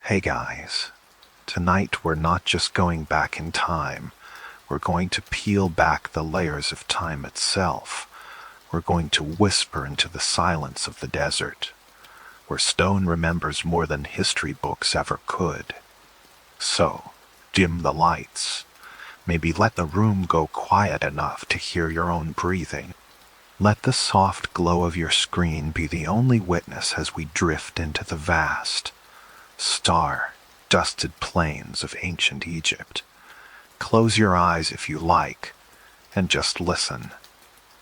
Hey guys, tonight we're not just going back in time, we're going to peel back the layers of time itself. We're going to whisper into the silence of the desert, where stone remembers more than history books ever could. So, dim the lights. Maybe let the room go quiet enough to hear your own breathing. Let the soft glow of your screen be the only witness as we drift into the vast, star-dusted plains of ancient Egypt. Close your eyes if you like, and just listen.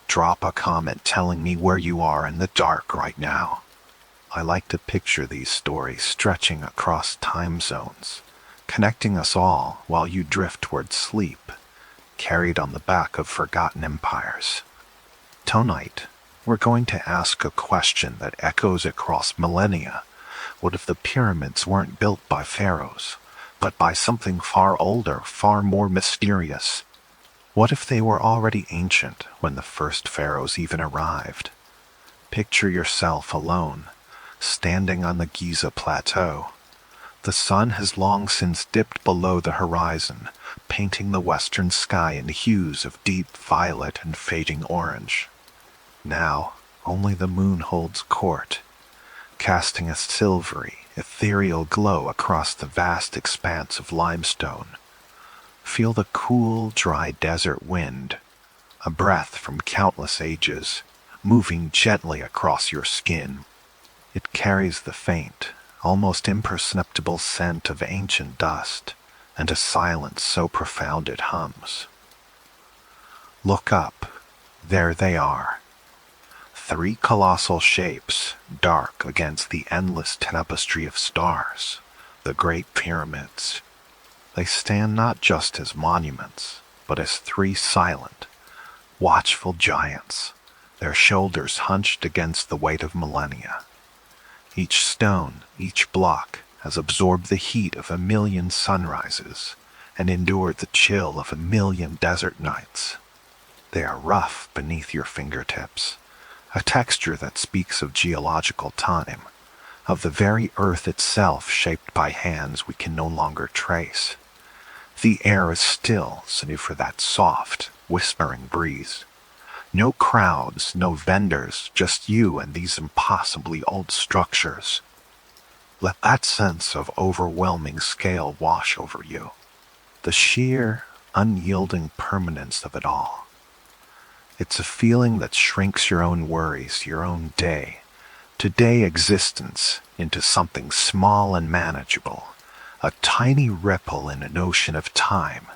Drop a comment telling me where you are in the dark right now. I like to picture these stories stretching across time zones, connecting us all while you drift toward sleep, carried on the back of forgotten empires. Tonight, we're going to ask a question that echoes across millennia. What if the pyramids weren't built by pharaohs, but by something far older, far more mysterious? What if they were already ancient when the first pharaohs even arrived? Picture yourself alone, standing on the Giza Plateau. The sun has long since dipped below the horizon, painting the western sky in hues of deep violet and fading orange. Now, only the moon holds court, casting a silvery, ethereal glow across the vast expanse of limestone. Feel the cool, dry desert wind, a breath from countless ages, moving gently across your skin. It carries the faint, almost imperceptible scent of ancient dust, and a silence so profound it hums. Look up. There they are. Three colossal shapes, dark against the endless tapestry of stars, the Great Pyramids. They stand not just as monuments, but as three silent, watchful giants, their shoulders hunched against the weight of millennia. Each stone, each block, has absorbed the heat of 1,000,000 sunrises and endured the chill of 1,000,000 desert nights. They are rough beneath your fingertips, a texture that speaks of geological time, of the very earth itself shaped by hands we can no longer trace. The air is still, save for that soft, whispering breeze. No crowds, no vendors, just you and these impossibly old structures. Let that sense of overwhelming scale wash over you. The sheer, unyielding permanence of it all. It's a feeling that shrinks your own worries, your own today existence, into something small and manageable, a tiny ripple in an ocean of time.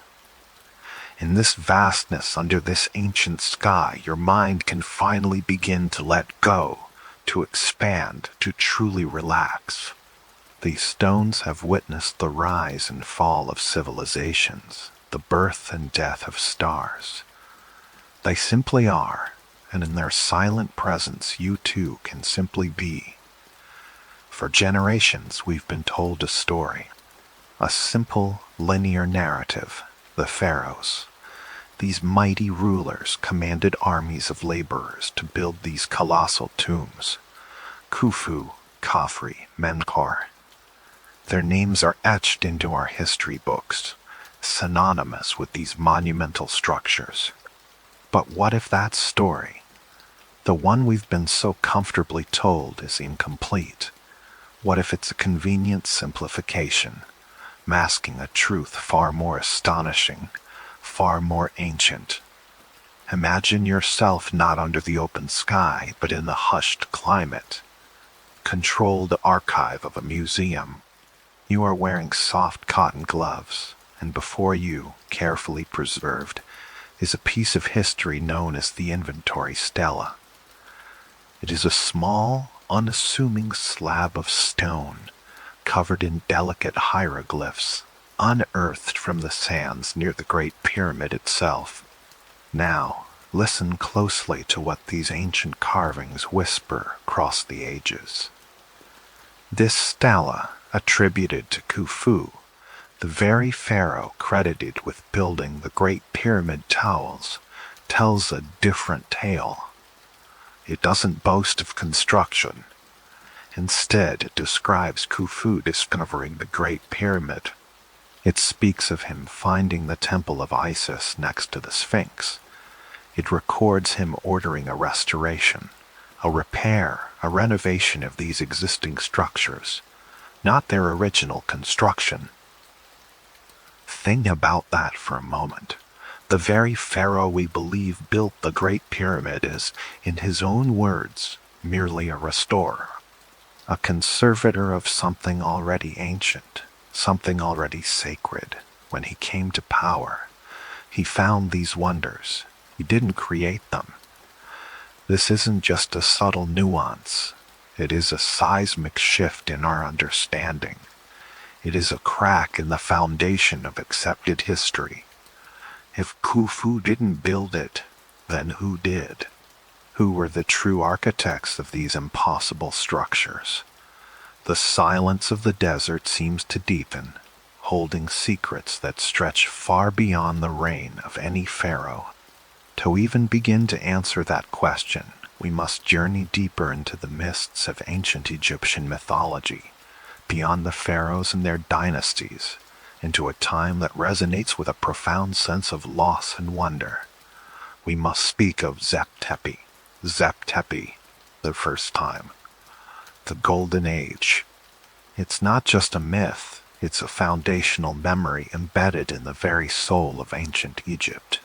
In this vastness under this ancient sky, your mind can finally begin to let go, to expand, to truly relax. These stones have witnessed the rise and fall of civilizations, the birth and death of stars. They simply are, and in their silent presence you too can simply be. For generations we've been told a story, a simple, linear narrative, the Pharaohs. These mighty rulers commanded armies of laborers to build these colossal tombs. Khufu, Khafre, Menkaure. Their names are etched into our history books, synonymous with these monumental structures. But what if that story, the one we've been so comfortably told, is incomplete? What if it's a convenient simplification, masking a truth far more astonishing, far more ancient? Imagine yourself not under the open sky, but in the hushed climate, controlled archive of a museum. You are wearing soft cotton gloves, and before you, carefully preserved, is a piece of history known as the inventory stela. It is a small, unassuming slab of stone, covered in delicate hieroglyphs, unearthed from the sands near the Great Pyramid itself. Now, listen closely to what these ancient carvings whisper across the ages. This stela, attributed to Khufu, the very pharaoh credited with building the Great Pyramid towels, tells a different tale. It doesn't boast of construction. Instead, it describes Khufu discovering the Great Pyramid. It speaks of him finding the Temple of Isis next to the Sphinx. It records him ordering a restoration, a repair, a renovation of these existing structures, not their original construction. Think about that for a moment. The very pharaoh we believe built the Great Pyramid is, in his own words, merely a restorer, a conservator of something already ancient, something already sacred. When he came to power, he found these wonders. He didn't create them. This isn't just a subtle nuance. It is a seismic shift in our understanding. It is a crack in the foundation of accepted history. If Khufu didn't build it, then who did? Who were the true architects of these impossible structures? The silence of the desert seems to deepen, holding secrets that stretch far beyond the reign of any pharaoh. To even begin to answer that question, we must journey deeper into the mists of ancient Egyptian mythology, beyond the pharaohs and their dynasties, into a time that resonates with a profound sense of loss and wonder. We must speak of Zep Tepi, the first time, the Golden Age. It's not just a myth, it's a foundational memory embedded in the very soul of ancient Egypt.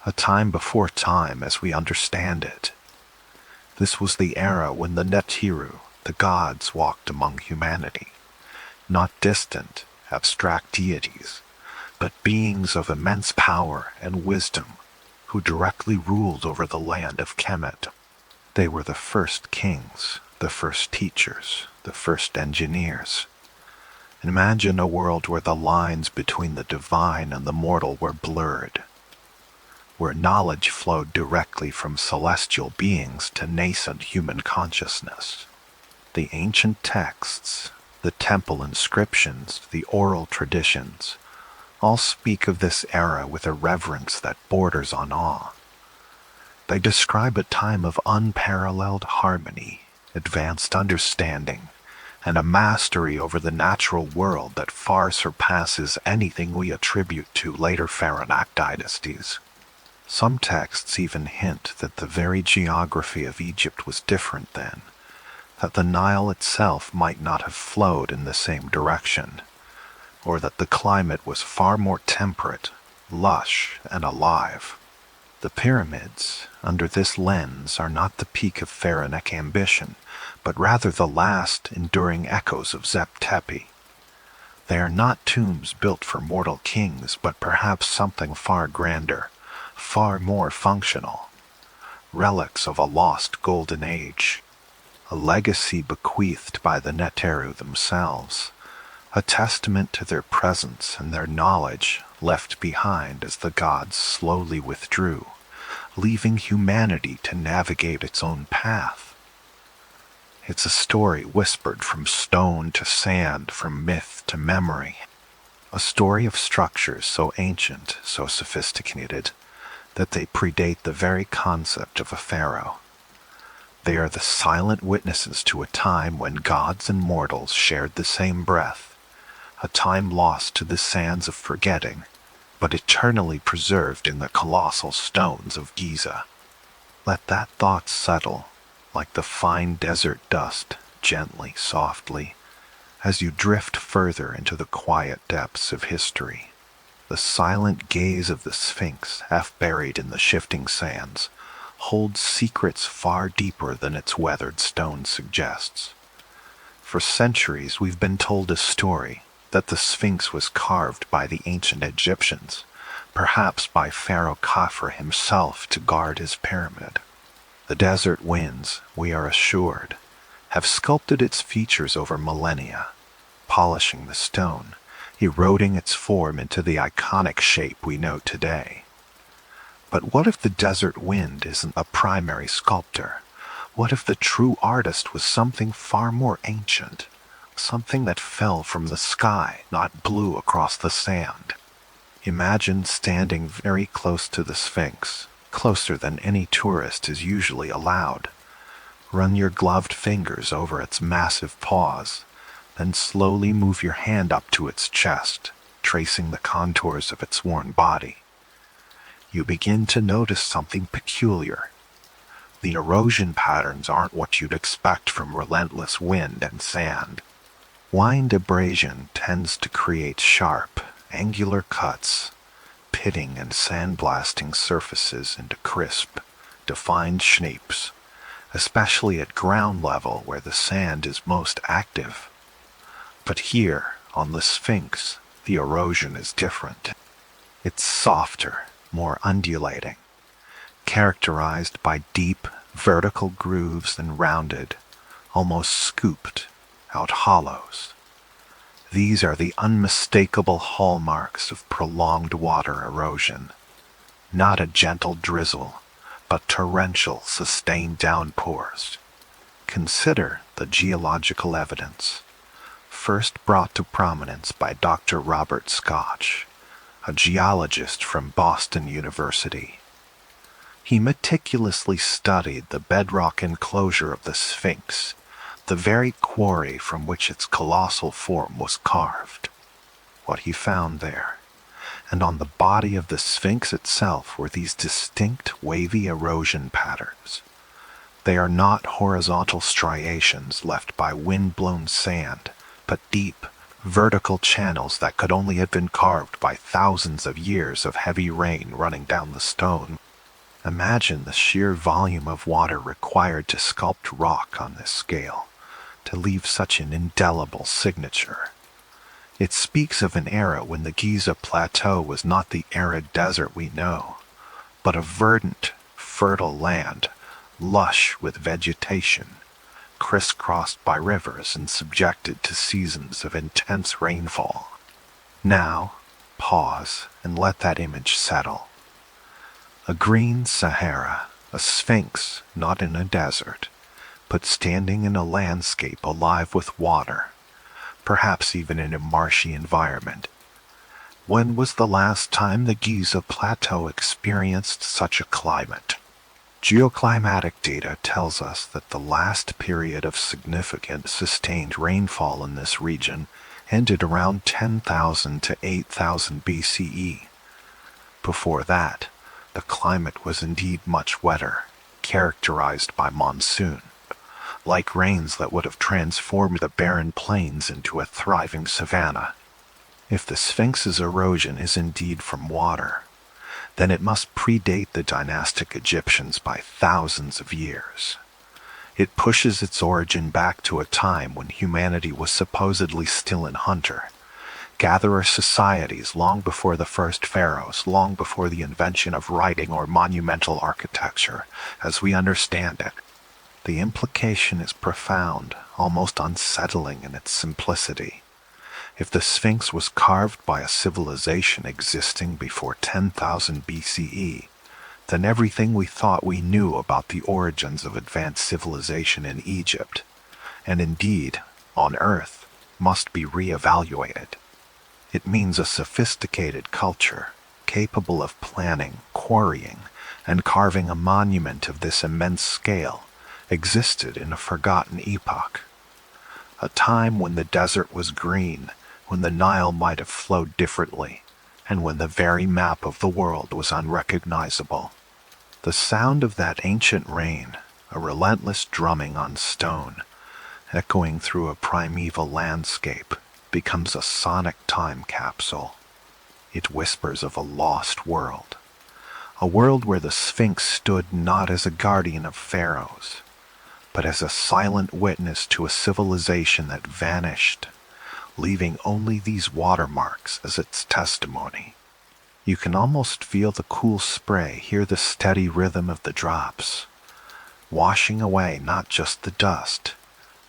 A time before time as we understand it. This was the era when the Netiru, the gods, walked among humanity. Not distant, abstract deities, but beings of immense power and wisdom who directly ruled over the land of Kemet. They were the first kings, the first teachers, the first engineers. Imagine a world where the lines between the divine and the mortal were blurred, where knowledge flowed directly from celestial beings to nascent human consciousness. The ancient texts, the temple inscriptions, the oral traditions, all speak of this era with a reverence that borders on awe. They describe a time of unparalleled harmony, advanced understanding, and a mastery over the natural world that far surpasses anything we attribute to later pharaonic dynasties. Some texts even hint that the very geography of Egypt was different then, that the Nile itself might not have flowed in the same direction, or that the climate was far more temperate, lush, and alive. The pyramids, under this lens, are not the peak of pharaonic ambition, but rather the last enduring echoes of Zep Tepi. They are not tombs built for mortal kings, but perhaps something far grander, far more functional. Relics of a lost golden age, a legacy bequeathed by the Neteru themselves, a testament to their presence and their knowledge left behind as the gods slowly withdrew, leaving humanity to navigate its own path. It's a story whispered from stone to sand, from myth to memory, a story of structures so ancient, so sophisticated, that they predate the very concept of a pharaoh. They are the silent witnesses to a time when gods and mortals shared the same breath, a time lost to the sands of forgetting, but eternally preserved in the colossal stones of Giza. Let that thought settle, like the fine desert dust, gently, softly, as you drift further into the quiet depths of history. The silent gaze of the Sphinx, half buried in the shifting sands, holds secrets far deeper than its weathered stone suggests. For centuries we've been told a story that the Sphinx was carved by the ancient Egyptians, perhaps by Pharaoh Khafre himself to guard his pyramid. The desert winds, we are assured, have sculpted its features over millennia, polishing the stone, eroding its form into the iconic shape we know today. But what if the desert wind isn't a primary sculptor? What if the true artist was something far more ancient, something that fell from the sky, not blew across the sand? Imagine standing very close to the Sphinx, closer than any tourist is usually allowed, Run your gloved fingers over its massive paws, then slowly move your hand up to its chest, tracing the contours of its worn body. You begin to notice something peculiar. The erosion patterns aren't what you'd expect from relentless wind and sand. Wind abrasion tends to create sharp, angular cuts, pitting and sandblasting surfaces into crisp, defined shapes, especially at ground level where the sand is most active. But here, on the Sphinx, the erosion is different. It's softer, more undulating, characterized by deep, vertical grooves and rounded, almost scooped out hollows. These are the unmistakable hallmarks of prolonged water erosion. Not a gentle drizzle, but torrential, sustained downpours. Consider the geological evidence, first brought to prominence by Dr. Robert Scotch, a geologist from Boston University. He meticulously studied the bedrock enclosure of the Sphinx, the very quarry from which its colossal form was carved. What he found there, and on the body of the Sphinx itself, were these distinct wavy erosion patterns. They are not horizontal striations left by wind-blown sand, but deep, vertical channels that could only have been carved by thousands of years of heavy rain running down the stone. Imagine the sheer volume of water required to sculpt rock on this scale, to leave such an indelible signature. It speaks of an era when the Giza Plateau was not the arid desert we know, but a verdant, fertile land, lush with vegetation, crisscrossed by rivers and subjected to seasons of intense rainfall. Now, pause and let that image settle. A green Sahara, a sphinx not in a desert, but standing in a landscape alive with water, perhaps even in a marshy environment. When was the last time the Giza Plateau experienced such a climate? Geoclimatic data tells us that the last period of significant sustained rainfall in this region ended around 10,000 to 8,000 BCE. Before that, the climate was indeed much wetter, characterized by monsoon, like rains that would have transformed the barren plains into a thriving savanna. If the Sphinx's erosion is indeed from water, then it must predate the dynastic Egyptians by thousands of years. It pushes its origin back to a time when humanity was supposedly still in hunter-gatherer societies, long before the first pharaohs, long before the invention of writing or monumental architecture, as we understand it. The implication is profound, almost unsettling in its simplicity. If the Sphinx was carved by a civilization existing before 10,000 BCE, then everything we thought we knew about the origins of advanced civilization in Egypt, and indeed on Earth, must be re-evaluated. It means a sophisticated culture, capable of planning, quarrying, and carving a monument of this immense scale, existed in a forgotten epoch. A time when the desert was green, when the Nile might have flowed differently, and when the very map of the world was unrecognizable. The sound of that ancient rain, a relentless drumming on stone, echoing through a primeval landscape, becomes a sonic time capsule. It whispers of a lost world, a world where the Sphinx stood not as a guardian of pharaohs, but as a silent witness to a civilization that vanished, leaving only these watermarks as its testimony. You can almost feel the cool spray, hear the steady rhythm of the drops, washing away not just the dust,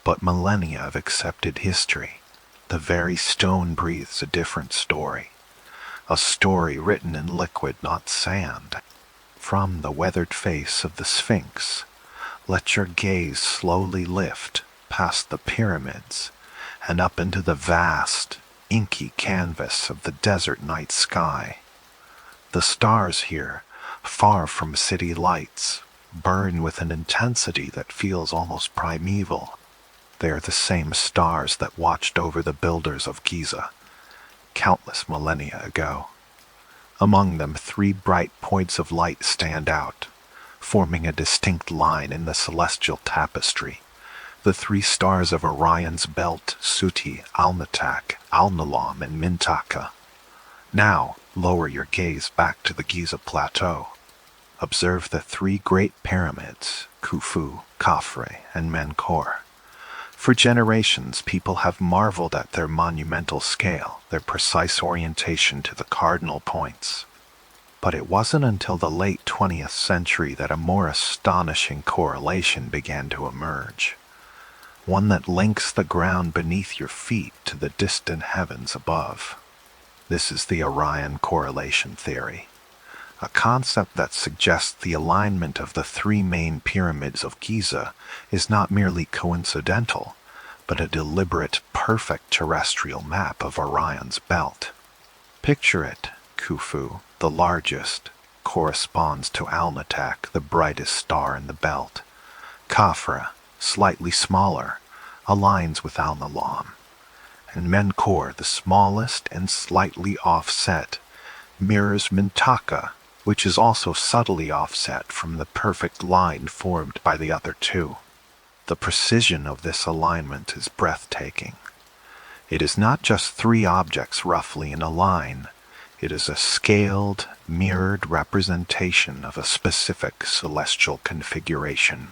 but millennia of accepted history. The very stone breathes a different story, a story written in liquid, not sand. From the weathered face of the Sphinx, let your gaze slowly lift past the pyramids and up into the vast, inky canvas of the desert night sky. The stars here, far from city lights, burn with an intensity that feels almost primeval. They are the same stars that watched over the builders of Giza countless millennia ago. Among them, three bright points of light stand out, forming a distinct line in the celestial tapestry. The three stars of Orion's belt, Suti, Alnitak, Alnilam, and Mintaka. Now, lower your gaze back to the Giza Plateau. Observe the three great pyramids, Khufu, Khafre, and Menkaure. For generations, people have marveled at their monumental scale, their precise orientation to the cardinal points. But it wasn't until the late 20th century that a more astonishing correlation began to emerge. One that links the ground beneath your feet to the distant heavens above. This is the Orion correlation theory, a concept that suggests the alignment of the three main pyramids of Giza is not merely coincidental, but a deliberate, perfect terrestrial map of Orion's belt. Picture it. Khufu, the largest, corresponds to Alnitak, the brightest star in the belt. Khafre, slightly smaller, aligns with Alnilam. And Menkaure, the smallest and slightly offset, mirrors Mintaka, which is also subtly offset from the perfect line formed by the other two. The precision of this alignment is breathtaking. It is not just three objects roughly in a line. It is a scaled, mirrored representation of a specific celestial configuration.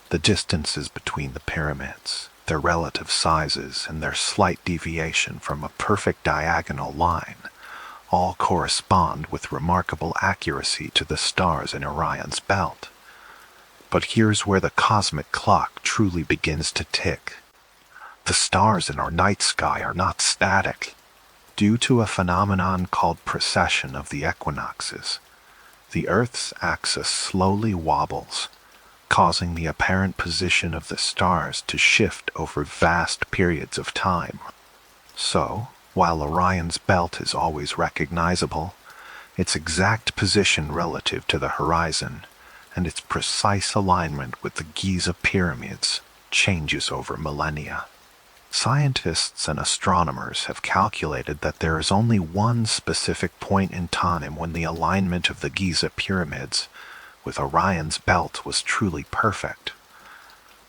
The distances between the pyramids, their relative sizes, and their slight deviation from a perfect diagonal line all correspond with remarkable accuracy to the stars in Orion's belt. But here's where the cosmic clock truly begins to tick. The stars in our night sky are not static. Due to a phenomenon called precession of the equinoxes, the Earth's axis slowly wobbles, causing the apparent position of the stars to shift over vast periods of time. So, while Orion's belt is always recognizable, its exact position relative to the horizon and its precise alignment with the Giza pyramids changes over millennia. Scientists and astronomers have calculated that there is only one specific point in time when the alignment of the Giza pyramids with Orion's belt was truly perfect,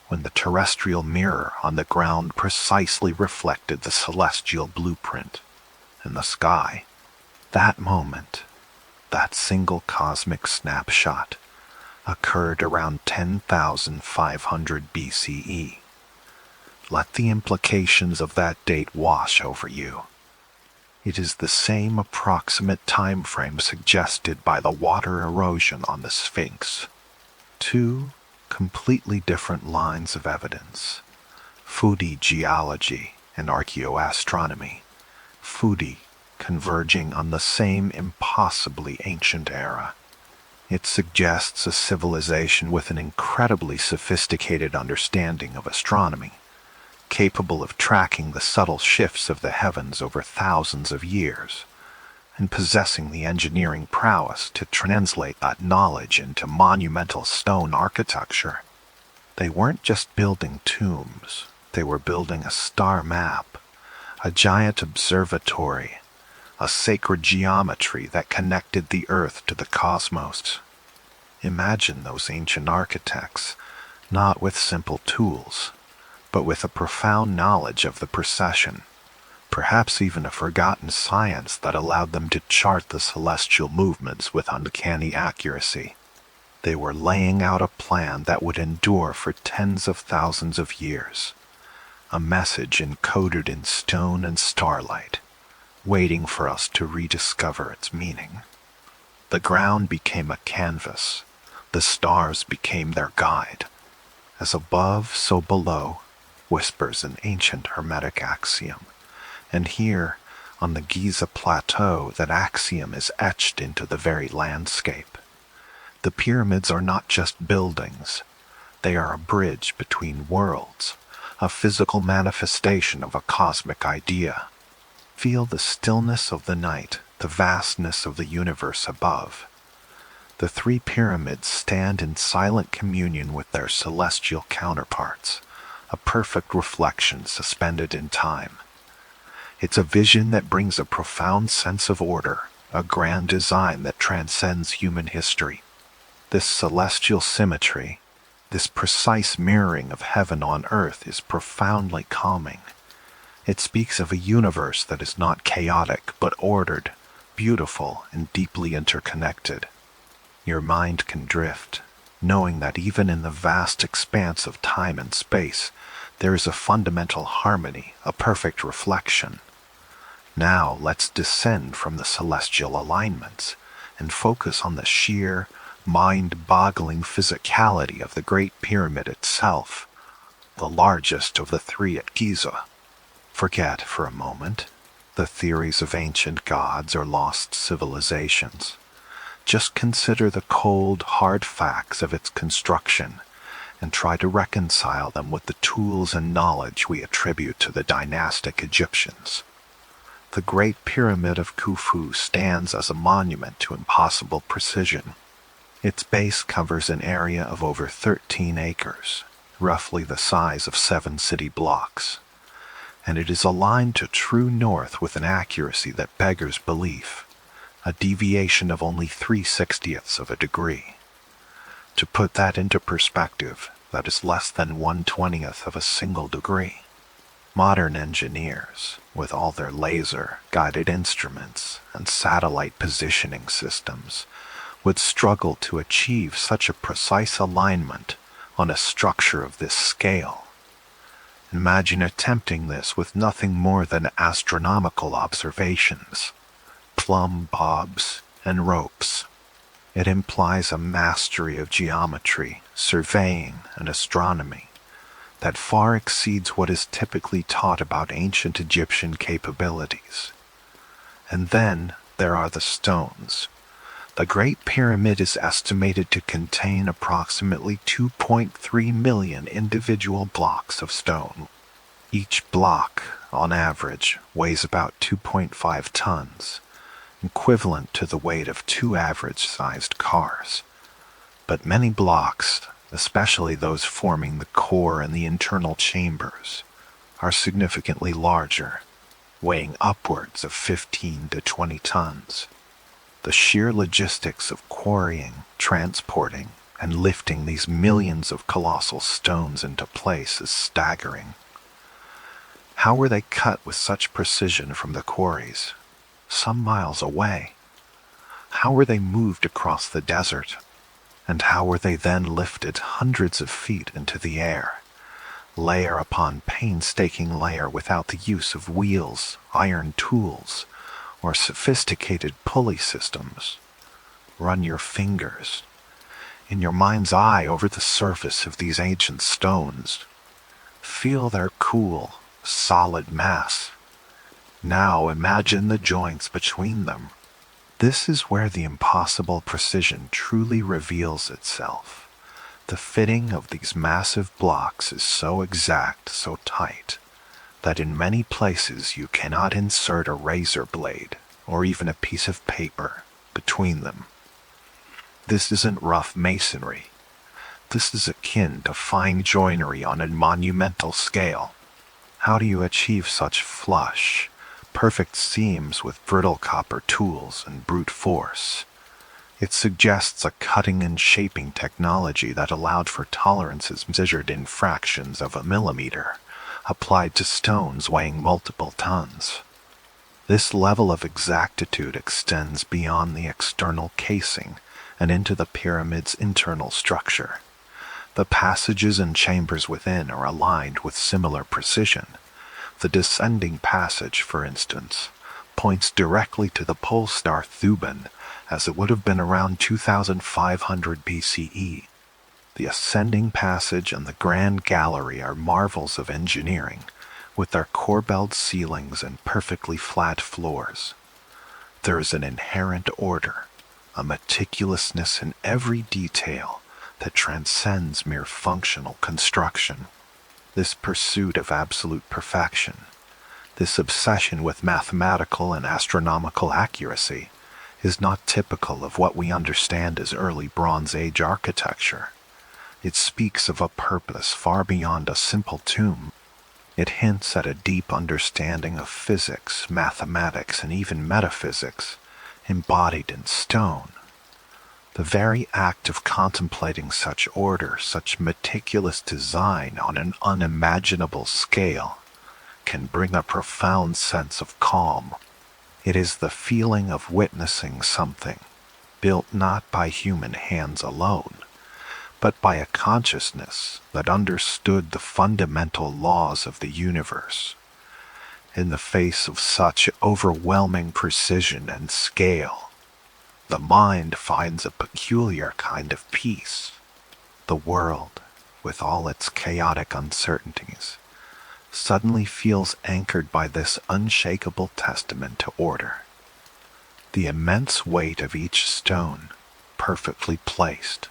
when the terrestrial mirror on the ground precisely reflected the celestial blueprint in the sky. That moment, that single cosmic snapshot, occurred around 10,500 BCE. Let the implications of that date wash over you. It is the same approximate time frame suggested by the water erosion on the Sphinx. Two completely different lines of evidence. Foodie geology and archaeoastronomy. Foodie converging on the same impossibly ancient era. It suggests a civilization with an incredibly sophisticated understanding of astronomy, capable of tracking the subtle shifts of the heavens over thousands of years, and possessing the engineering prowess to translate that knowledge into monumental stone architecture. They weren't just building tombs, they were building a star map, a giant observatory, a sacred geometry that connected the earth to the cosmos. Imagine those ancient architects, not with simple tools, but with a profound knowledge of the precession, perhaps even a forgotten science that allowed them to chart the celestial movements with uncanny accuracy. They were laying out a plan that would endure for tens of thousands of years, a message encoded in stone and starlight, waiting for us to rediscover its meaning. The ground became a canvas, the stars became their guide. As above, so below, whispers an ancient Hermetic axiom. And here, on the Giza Plateau, that axiom is etched into the very landscape. The pyramids are not just buildings. They are a bridge between worlds, a physical manifestation of a cosmic idea. Feel the stillness of the night, the vastness of the universe above. The three pyramids stand in silent communion with their celestial counterparts, a perfect reflection suspended in time. It's a vision that brings a profound sense of order, a grand design that transcends human history. This celestial symmetry, this precise mirroring of heaven on earth is profoundly calming. It speaks of a universe that is not chaotic but ordered, beautiful, and deeply interconnected. Your mind can drift, knowing that even in the vast expanse of time and space, there is a fundamental harmony, a perfect reflection. Now let's descend from the celestial alignments and focus on the sheer, mind-boggling physicality of the Great Pyramid itself, the largest of the three at Giza. Forget for a moment the theories of ancient gods or lost civilizations. Just consider the cold, hard facts of its construction and try to reconcile them with the tools and knowledge we attribute to the dynastic Egyptians. The Great Pyramid of Khufu stands as a monument to impossible precision. Its base covers an area of over 13 acres, roughly the size of 7 city blocks, and it is aligned to true north with an accuracy that beggars belief, a deviation of only 3/60ths of a degree. To put that into perspective, that is less than 1/20th of a single degree. Modern engineers, with all their laser-guided instruments and satellite positioning systems, would struggle to achieve such a precise alignment on a structure of this scale. Imagine attempting this with nothing more than astronomical observations, plumb bobs, and ropes. It implies a mastery of geometry, surveying, and astronomy that far exceeds what is typically taught about ancient Egyptian capabilities. And then there are the stones. The Great Pyramid is estimated to contain approximately 2.3 million individual blocks of stone. Each block, on average, weighs about 2.5 tons, equivalent to the weight of 2 average-sized cars. But many blocks, especially those forming the core and the internal chambers, are significantly larger, weighing upwards of 15 to 20 tons. The sheer logistics of quarrying, transporting, and lifting these millions of colossal stones into place is staggering. How were they cut with such precision from the quarries, some miles away? How were they moved across the desert? And how were they then lifted hundreds of feet into the air, layer upon painstaking layer without the use of wheels, iron tools, or sophisticated pulley systems? Run your fingers in your mind's eye over the surface of these ancient stones. Feel their cool, solid mass. Now imagine the joints between them. This is where the impossible precision truly reveals itself. The fitting of these massive blocks is so exact, so tight, that in many places you cannot insert a razor blade or even a piece of paper between them. This isn't rough masonry. This is akin to fine joinery on a monumental scale. How do you achieve such flush, perfect seams with brittle copper tools and brute force? It suggests a cutting and shaping technology that allowed for tolerances measured in fractions of a millimeter, applied to stones weighing multiple tons. This level of exactitude extends beyond the external casing and into the pyramid's internal structure. The passages and chambers within are aligned with similar precision. The descending passage, for instance, points directly to the pole star Thuban, as it would have been around 2500 BCE. The ascending passage and the grand gallery are marvels of engineering, with their corbelled ceilings and perfectly flat floors. There is an inherent order, a meticulousness in every detail that transcends mere functional construction. This pursuit of absolute perfection, this obsession with mathematical and astronomical accuracy, is not typical of what we understand as early Bronze Age architecture. It speaks of a purpose far beyond a simple tomb. It hints at a deep understanding of physics, mathematics, and even metaphysics, embodied in stone. The very act of contemplating such order, such meticulous design on an unimaginable scale, can bring a profound sense of calm. It is the feeling of witnessing something, built not by human hands alone, but by a consciousness that understood the fundamental laws of the universe. In the face of such overwhelming precision and scale, the mind finds a peculiar kind of peace. The world, with all its chaotic uncertainties, suddenly feels anchored by this unshakable testament to order. The immense weight of each stone, perfectly placed,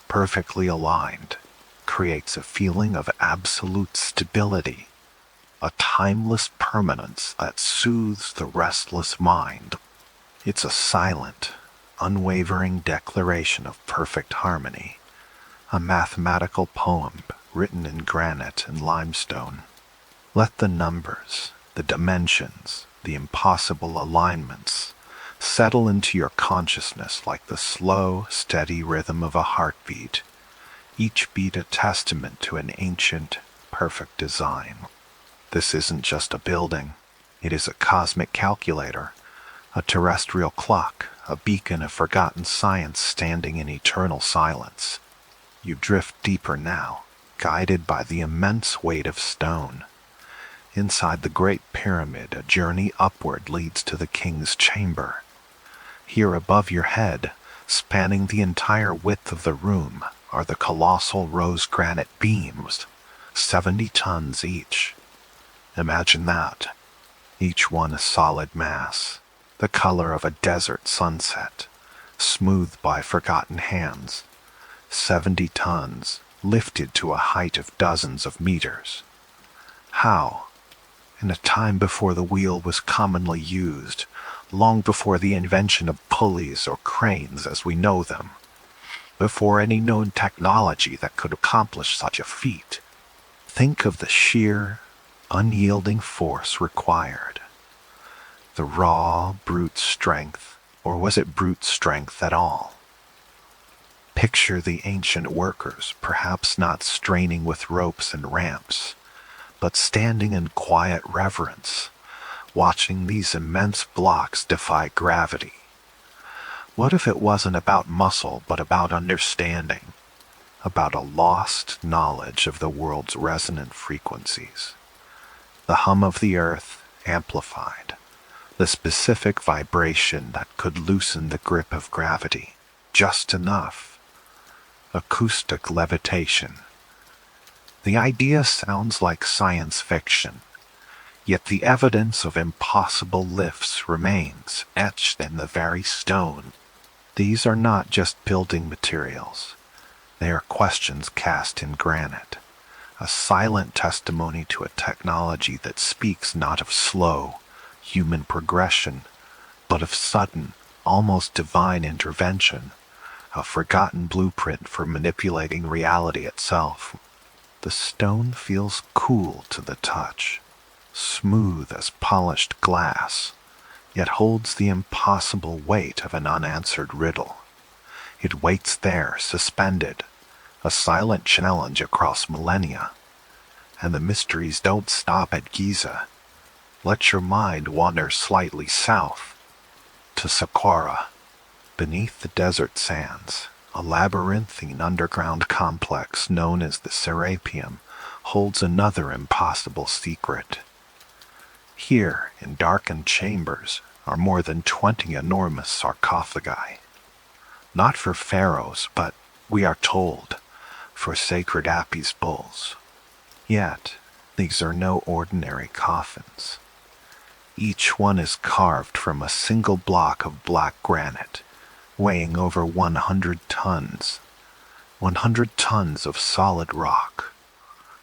perfectly aligned, creates a feeling of absolute stability, a timeless permanence that soothes the restless mind. It's a silent, unwavering declaration of perfect harmony, a mathematical poem written in granite and limestone. Let the numbers, the dimensions, the impossible alignments settle into your consciousness like the slow, steady rhythm of a heartbeat, each beat a testament to an ancient, perfect design. This isn't just a building, it is a cosmic calculator, a terrestrial clock, a beacon of forgotten science standing in eternal silence. You drift deeper now, guided by the immense weight of stone. Inside the Great Pyramid, a journey upward leads to the king's chamber. Here above your head, spanning the entire width of the room, are the colossal rose granite beams, 70 tons each. Imagine that, each one a solid mass, the color of a desert sunset, smoothed by forgotten hands. 70 tons, lifted to a height of dozens of meters. How? In a time before the wheel was commonly used, long before the invention of pulleys or cranes as we know them, before any known technology that could accomplish such a feat. Think of the sheer, unyielding force required. The raw, brute strength, or was it brute strength at all? Picture the ancient workers, perhaps not straining with ropes and ramps, but standing in quiet reverence, watching these immense blocks defy gravity. What if it wasn't about muscle, but about understanding, about a lost knowledge of the world's resonant frequencies? The hum of the earth amplified, the specific vibration that could loosen the grip of gravity, just enough. Acoustic levitation. The idea sounds like science fiction, yet the evidence of impossible lifts remains etched in the very stone. These are not just building materials. They are questions cast in granite, a silent testimony to a technology that speaks not of slow, human progression, but of sudden, almost divine intervention, a forgotten blueprint for manipulating reality itself. The stone feels cool to the touch, smooth as polished glass, yet holds the impossible weight of an unanswered riddle. It waits there, suspended, a silent challenge across millennia. And the mysteries don't stop at Giza. Let your mind wander slightly south, to Saqqara. Beneath the desert sands, a labyrinthine underground complex known as the Serapeum holds another impossible secret. Here, in darkened chambers, are more than 20 enormous sarcophagi. Not for pharaohs, but, we are told, for sacred Apis bulls. Yet, these are no ordinary coffins. Each one is carved from a single block of black granite, weighing over 100 tons. 100 tons of solid rock.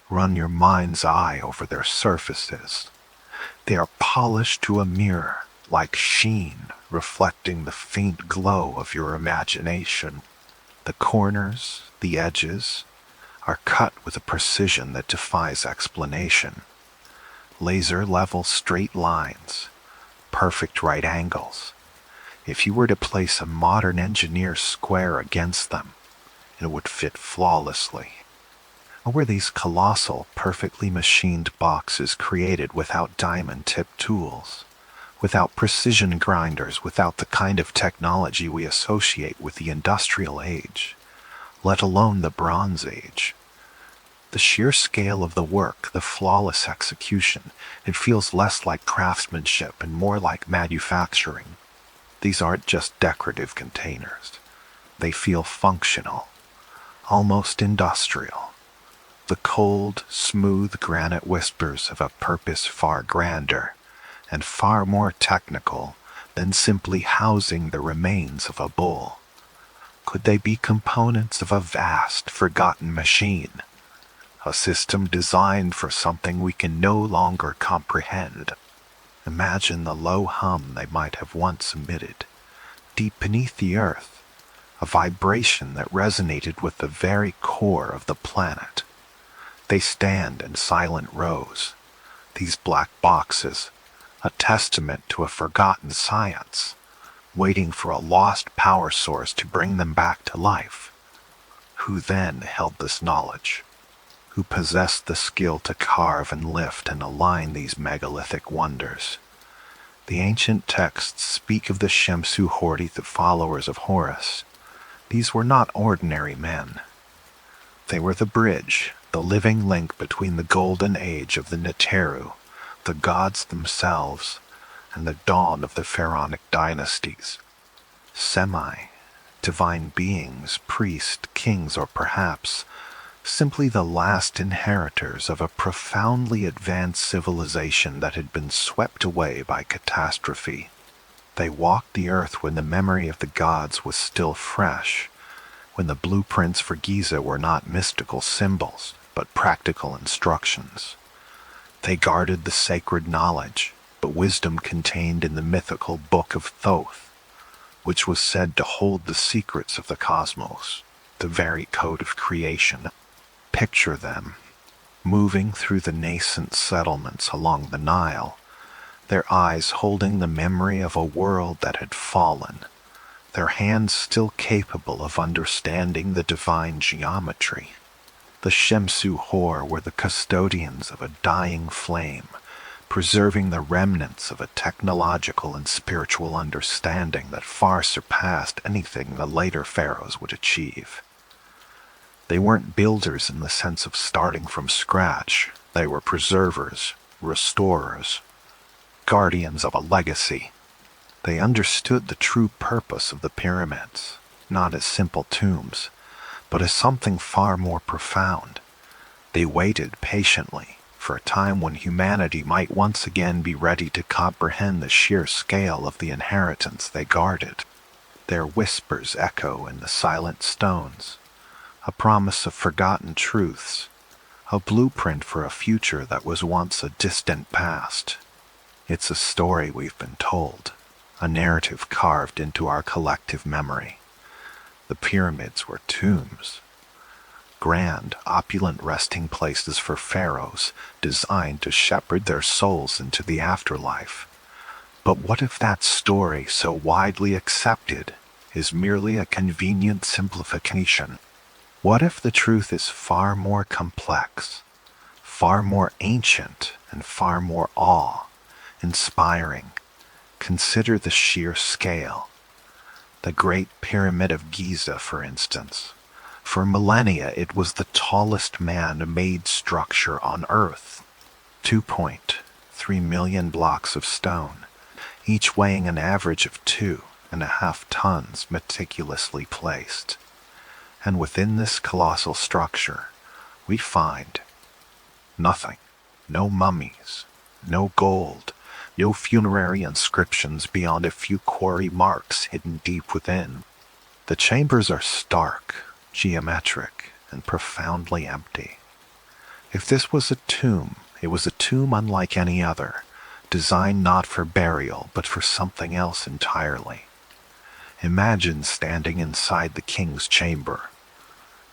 Run your mind's eye over their surfaces. They are polished to a mirror, like sheen reflecting the faint glow of your imagination. The corners, the edges, are cut with a precision that defies explanation. Laser-level straight lines, perfect right angles. If you were to place a modern engineer's square against them, it would fit flawlessly. Or were these colossal, perfectly machined boxes created without diamond-tipped tools, without precision grinders, without the kind of technology we associate with the industrial age, let alone the Bronze Age? The sheer scale of the work, the flawless execution, it feels less like craftsmanship and more like manufacturing. These aren't just decorative containers. They feel functional, almost industrial. The cold, smooth granite whispers of a purpose far grander and far more technical than simply housing the remains of a bull. Could they be components of a vast, forgotten machine? A system designed for something we can no longer comprehend. Imagine the low hum they might have once emitted, deep beneath the earth, a vibration that resonated with the very core of the planet. They stand in silent rows, these black boxes, a testament to a forgotten science, waiting for a lost power source to bring them back to life. Who then held this knowledge? Who possessed the skill to carve and lift and align these megalithic wonders? The ancient texts speak of the Shemsu Horti, the followers of Horus. These were not ordinary men. They were the bridge, the living link between the golden age of the Neteru, the gods themselves, and the dawn of the pharaonic dynasties. Semi-divine beings, priests, kings, or perhaps simply the last inheritors of a profoundly advanced civilization that had been swept away by catastrophe. They walked the earth when the memory of the gods was still fresh, when the blueprints for Giza were not mystical symbols, but practical instructions. They guarded the sacred knowledge, but wisdom contained in the mythical Book of Thoth, which was said to hold the secrets of the cosmos, the very code of creation. Picture them, moving through the nascent settlements along the Nile, their eyes holding the memory of a world that had fallen, their hands still capable of understanding the divine geometry. The Shemsu Hor were the custodians of a dying flame, preserving the remnants of a technological and spiritual understanding that far surpassed anything the later pharaohs would achieve. They weren't builders in the sense of starting from scratch. They were preservers, restorers, guardians of a legacy. They understood the true purpose of the pyramids, not as simple tombs, but as something far more profound. They waited patiently for a time when humanity might once again be ready to comprehend the sheer scale of the inheritance they guarded. Their whispers echo in the silent stones, a promise of forgotten truths, a blueprint for a future that was once a distant past. It's a story we've been told, a narrative carved into our collective memory. The pyramids were tombs, grand, opulent resting places for pharaohs designed to shepherd their souls into the afterlife. But what if that story, so widely accepted, is merely a convenient simplification? What if the truth is far more complex, far more ancient, and far more awe-inspiring? Consider the sheer scale. The Great Pyramid of Giza, for instance. For millennia, it was the tallest man-made structure on Earth. 2.3 million blocks of stone, each weighing an average of 2.5 tons, meticulously placed. And within this colossal structure, we find nothing. No mummies, no gold, no funerary inscriptions beyond a few quarry marks hidden deep within. The chambers are stark, geometric, and profoundly empty. If this was a tomb, it was a tomb unlike any other, designed not for burial but for something else entirely. Imagine standing inside the king's chamber.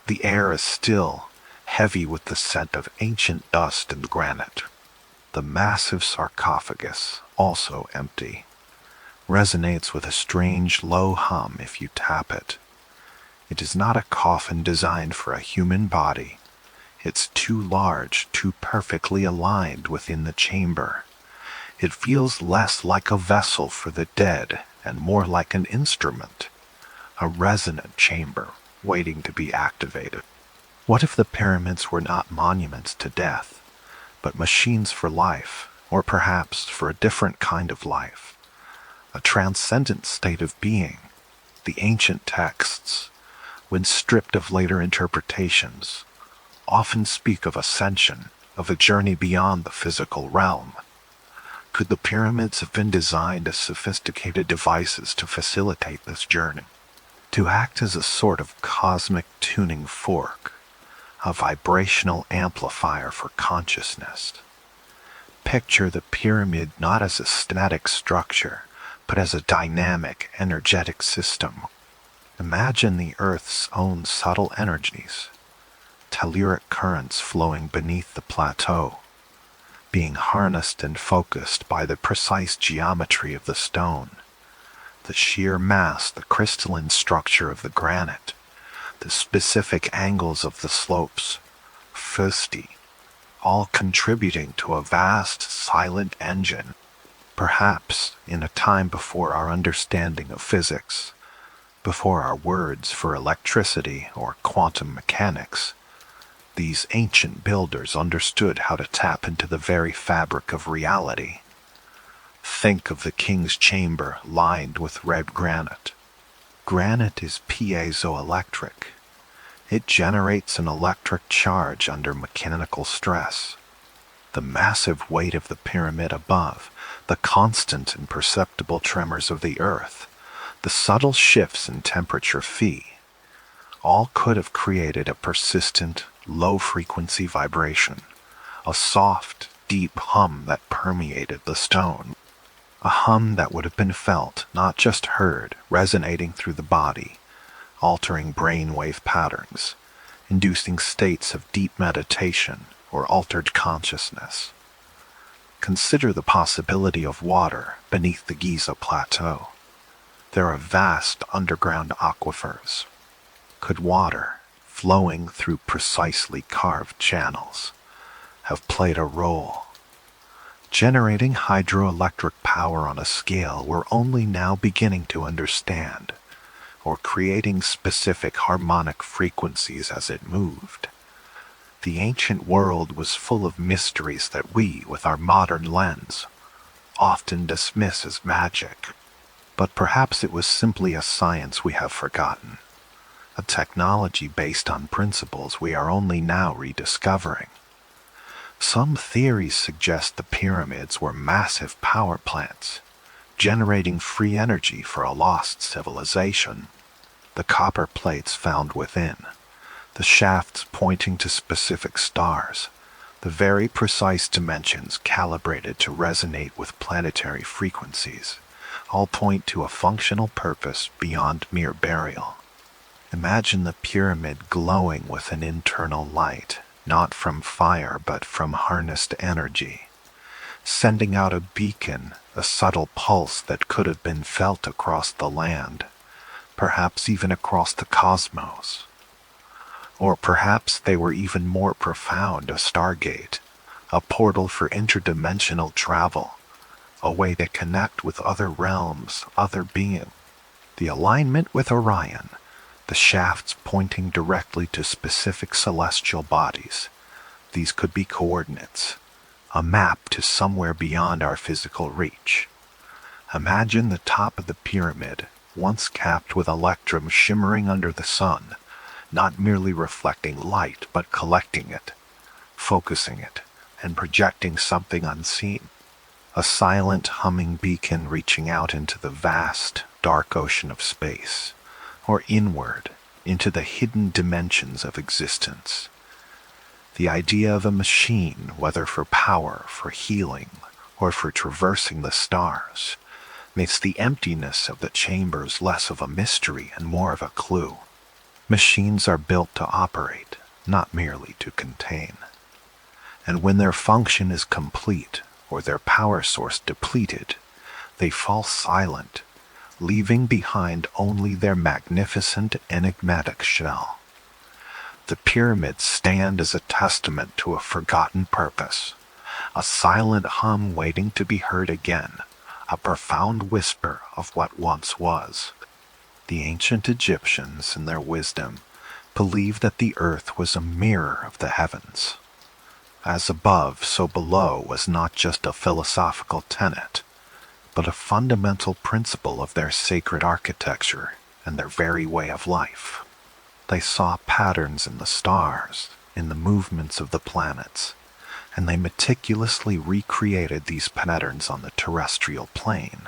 The air is still, heavy with the scent of ancient dust and granite. The massive sarcophagus, also empty, resonates with a strange low hum if you tap it. It is not a coffin designed for a human body. It's too large, too perfectly aligned within the chamber. It feels less like a vessel for the dead and more like an instrument, a resonant chamber waiting to be activated. What if the pyramids were not monuments to death, but machines for life, or perhaps for a different kind of life, a transcendent state of being? The ancient texts, when stripped of later interpretations, often speak of ascension, of a journey beyond the physical realm. Could the pyramids have been designed as sophisticated devices to facilitate this journey? To act as a sort of cosmic tuning fork, a vibrational amplifier for consciousness. Picture the pyramid not as a static structure, but as a dynamic, energetic system. Imagine the Earth's own subtle energies, telluric currents flowing beneath the plateau, being harnessed and focused by the precise geometry of the stone, the sheer mass, the crystalline structure of the granite, the specific angles of the slopes, fusti, all contributing to a vast, silent engine. Perhaps in a time before our understanding of physics, before our words for electricity or quantum mechanics, these ancient builders understood how to tap into the very fabric of reality. Think of the king's chamber lined with red granite. Granite is piezoelectric. It generates an electric charge under mechanical stress. The massive weight of the pyramid above, the constant and perceptible tremors of the earth, the subtle shifts in temperature phi, all could have created a persistent, low-frequency vibration, a soft, deep hum that permeated the stone, a hum that would have been felt, not just heard, resonating through the body, altering brainwave patterns, inducing states of deep meditation or altered consciousness. Consider the possibility of water beneath the Giza Plateau. There are vast underground aquifers. Could water, flowing through precisely carved channels, have played a role, generating hydroelectric power on a scale we're only now beginning to understand, or creating specific harmonic frequencies as it moved? The ancient world was full of mysteries that we, with our modern lens, often dismiss as magic. But perhaps it was simply a science we have forgotten, a technology based on principles we are only now rediscovering. Some theories suggest the pyramids were massive power plants, generating free energy for a lost civilization. The copper plates found within, the shafts pointing to specific stars, the very precise dimensions calibrated to resonate with planetary frequencies, all point to a functional purpose beyond mere burial. Imagine the pyramid glowing with an internal light, not from fire but from harnessed energy, sending out a beacon, a subtle pulse that could have been felt across the land, perhaps even across the cosmos. Or perhaps they were even more profound, a stargate, a portal for interdimensional travel, a way to connect with other realms, other beings. The alignment with Orion, the shafts pointing directly to specific celestial bodies. These could be coordinates, a map to somewhere beyond our physical reach. Imagine the top of the pyramid, once capped with electrum shimmering under the sun, not merely reflecting light but collecting it, focusing it, and projecting something unseen. A silent humming beacon reaching out into the vast, dark ocean of space, or inward, into the hidden dimensions of existence. The idea of a machine, whether for power, for healing, or for traversing the stars, makes the emptiness of the chambers less of a mystery and more of a clue. Machines are built to operate, not merely to contain. And when their function is complete, or their power source depleted, they fall silent, leaving behind only their magnificent, enigmatic shell. The pyramids stand as a testament to a forgotten purpose, a silent hum waiting to be heard again, a profound whisper of what once was. The ancient Egyptians, in their wisdom, believed that the earth was a mirror of the heavens. As above, so below was not just a philosophical tenet, but a fundamental principle of their sacred architecture and their very way of life. They saw patterns in the stars, in the movements of the planets, and they meticulously recreated these patterns on the terrestrial plane.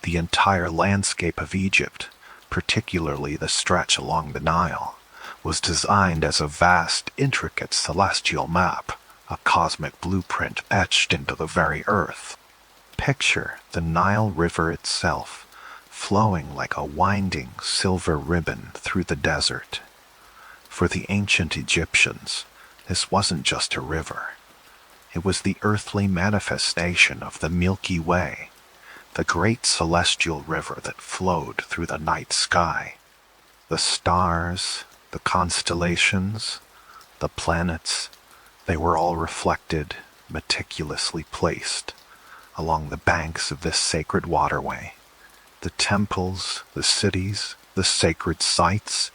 The entire landscape of Egypt, particularly the stretch along the Nile, was designed as a vast, intricate celestial map, a cosmic blueprint etched into the very earth. Picture the Nile River itself, flowing like a winding silver ribbon through the desert. For the ancient Egyptians, this wasn't just a river. It was the earthly manifestation of the Milky Way, the great celestial river that flowed through the night sky. The stars, the constellations, the planets, they were all reflected, meticulously placed, along the banks of this sacred waterway. The temples, the cities, the sacred sites,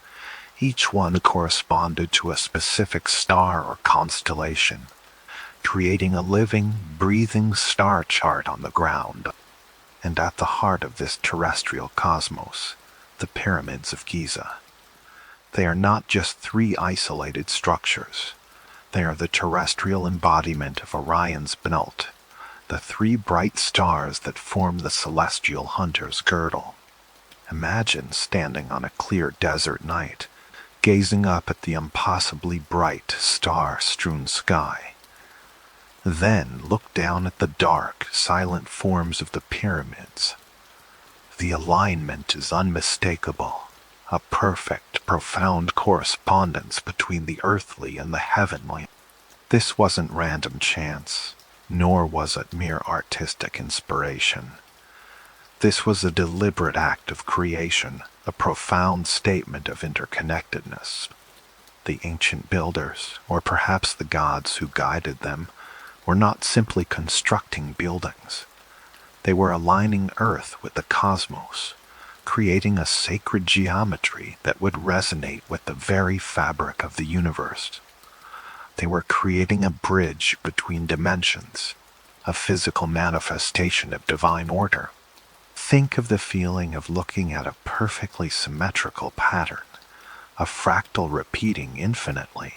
each one corresponded to a specific star or constellation, creating a living, breathing star chart on the ground. And at the heart of this terrestrial cosmos, the pyramids of Giza. They are not just three isolated structures. They are the terrestrial embodiment of Orion's belt, the three bright stars that form the celestial hunter's girdle. Imagine standing on a clear desert night, gazing up at the impossibly bright, star-strewn sky. Then look down at the dark, silent forms of the pyramids. The alignment is unmistakable, a perfect, profound correspondence between the earthly and the heavenly. This wasn't random chance, nor was it mere artistic inspiration. This was a deliberate act of creation, a profound statement of interconnectedness. The ancient builders, or perhaps the gods who guided them, were not simply constructing buildings. They were aligning Earth with the cosmos, creating a sacred geometry that would resonate with the very fabric of the universe. They were creating a bridge between dimensions, a physical manifestation of divine order. Think of the feeling of looking at a perfectly symmetrical pattern, a fractal repeating infinitely,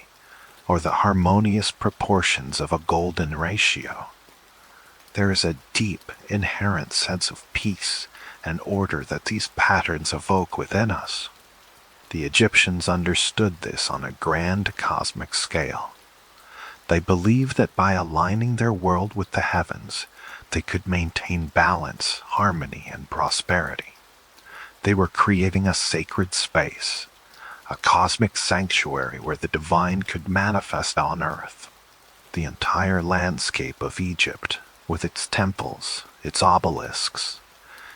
or the harmonious proportions of a golden ratio. There is a deep, inherent sense of peace and order that these patterns evoke within us. The Egyptians understood this on a grand cosmic scale. They believed that by aligning their world with the heavens, they could maintain balance, harmony, and prosperity. They were creating a sacred space, a cosmic sanctuary where the divine could manifest on earth. The entire landscape of Egypt, with its temples, its obelisks,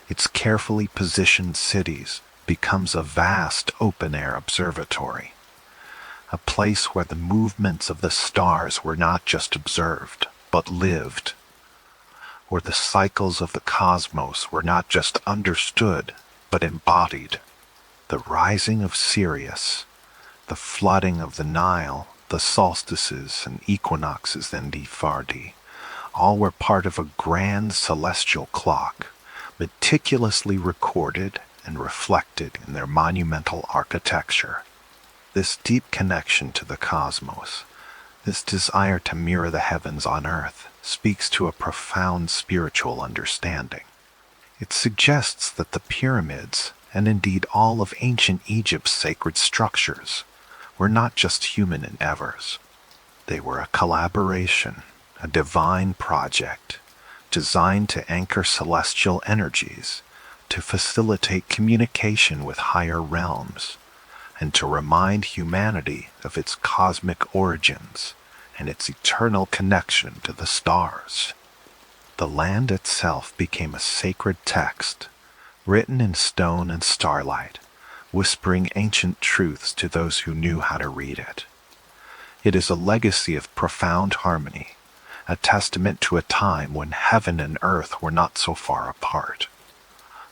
its carefully positioned cities, becomes a vast open-air observatory, a place where the movements of the stars were not just observed, but lived, where the cycles of the cosmos were not just understood, but embodied. The rising of Sirius, the flooding of the Nile, the solstices and equinoxes and defy, all were part of a grand celestial clock, meticulously recorded and reflected in their monumental architecture. This deep connection to the cosmos, this desire to mirror the heavens on earth, speaks to a profound spiritual understanding. It suggests that the pyramids, and indeed all of ancient Egypt's sacred structures, were not just human endeavors. They were a collaboration, a divine project, designed to anchor celestial energies, to facilitate communication with higher realms, and to remind humanity of its cosmic origins and its eternal connection to the stars. The land itself became a sacred text, written in stone and starlight, whispering ancient truths to those who knew how to read it. It is a legacy of profound harmony, a testament to a time when heaven and earth were not so far apart.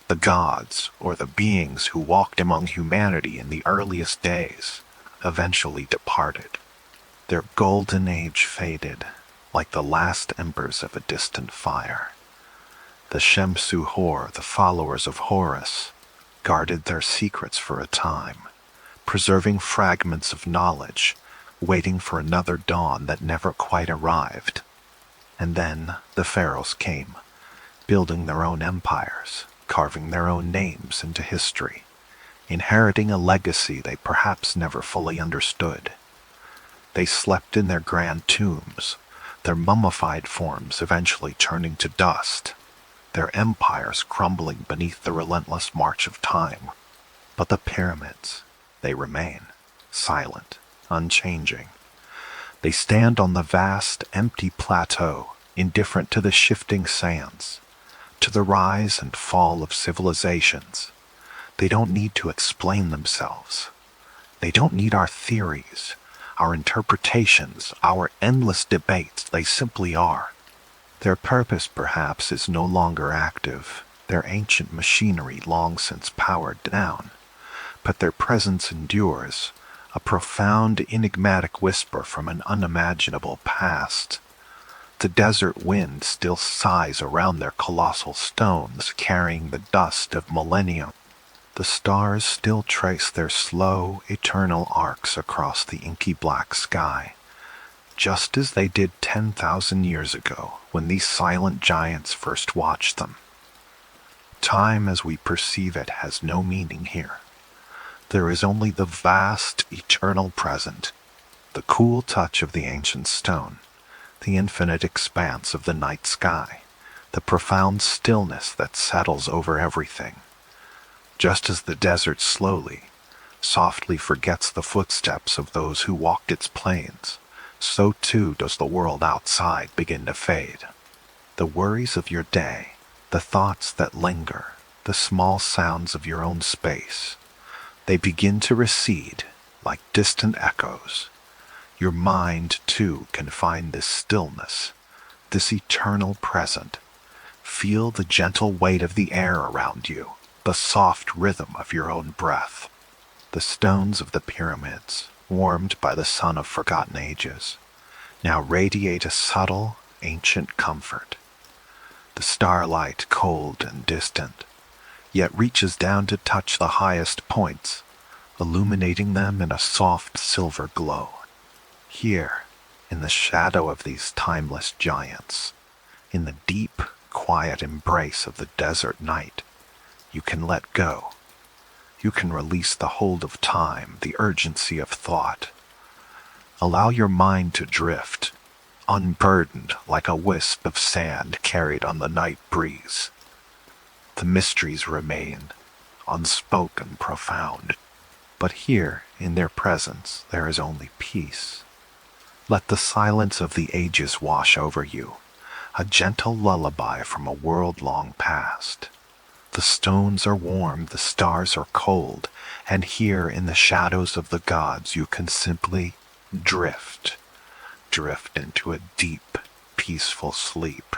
The gods, or the beings who walked among humanity in the earliest days, eventually departed. Their golden age faded, like the last embers of a distant fire. The Shemsu Hor, the followers of Horus, guarded their secrets for a time, preserving fragments of knowledge, waiting for another dawn that never quite arrived. And then the pharaohs came, building their own empires, carving their own names into history, inheriting a legacy they perhaps never fully understood. They slept in their grand tombs, their mummified forms eventually turning to dust, their empires crumbling beneath the relentless march of time. But the pyramids, they remain, silent, unchanging. They stand on the vast, empty plateau, indifferent to the shifting sands, to the rise and fall of civilizations. They don't need to explain themselves. They don't need our theories, our interpretations, our endless debates. They simply are. Their purpose, perhaps, is no longer active, their ancient machinery long since powered down, but their presence endures, a profound, enigmatic whisper from an unimaginable past. The desert wind still sighs around their colossal stones, carrying the dust of millennia. The stars still trace their slow, eternal arcs across the inky black sky, just as they did 10,000 years ago when these silent giants first watched them. Time as we perceive it has no meaning here. There is only the vast, eternal present, the cool touch of the ancient stone, the infinite expanse of the night sky, the profound stillness that settles over everything. Just as the desert slowly, softly forgets the footsteps of those who walked its plains, so too does the world outside begin to fade. The worries of your day, the thoughts that linger, the small sounds of your own space, they begin to recede like distant echoes. Your mind, too, can find this stillness, this eternal present. Feel the gentle weight of the air around you, the soft rhythm of your own breath. The stones of the pyramids, warmed by the sun of forgotten ages, now radiate a subtle, ancient comfort. The starlight, cold and distant, yet reaches down to touch the highest points, illuminating them in a soft silver glow. Here, in the shadow of these timeless giants, in the deep, quiet embrace of the desert night, you can let go. You can release the hold of time, the urgency of thought. Allow your mind to drift, unburdened like a wisp of sand carried on the night breeze. The mysteries remain, unspoken, profound, but here, in their presence, there is only peace. Let the silence of the ages wash over you, a gentle lullaby from a world long past. The stones are warm, the stars are cold, and here in the shadows of the gods you can simply drift into a deep, peaceful sleep.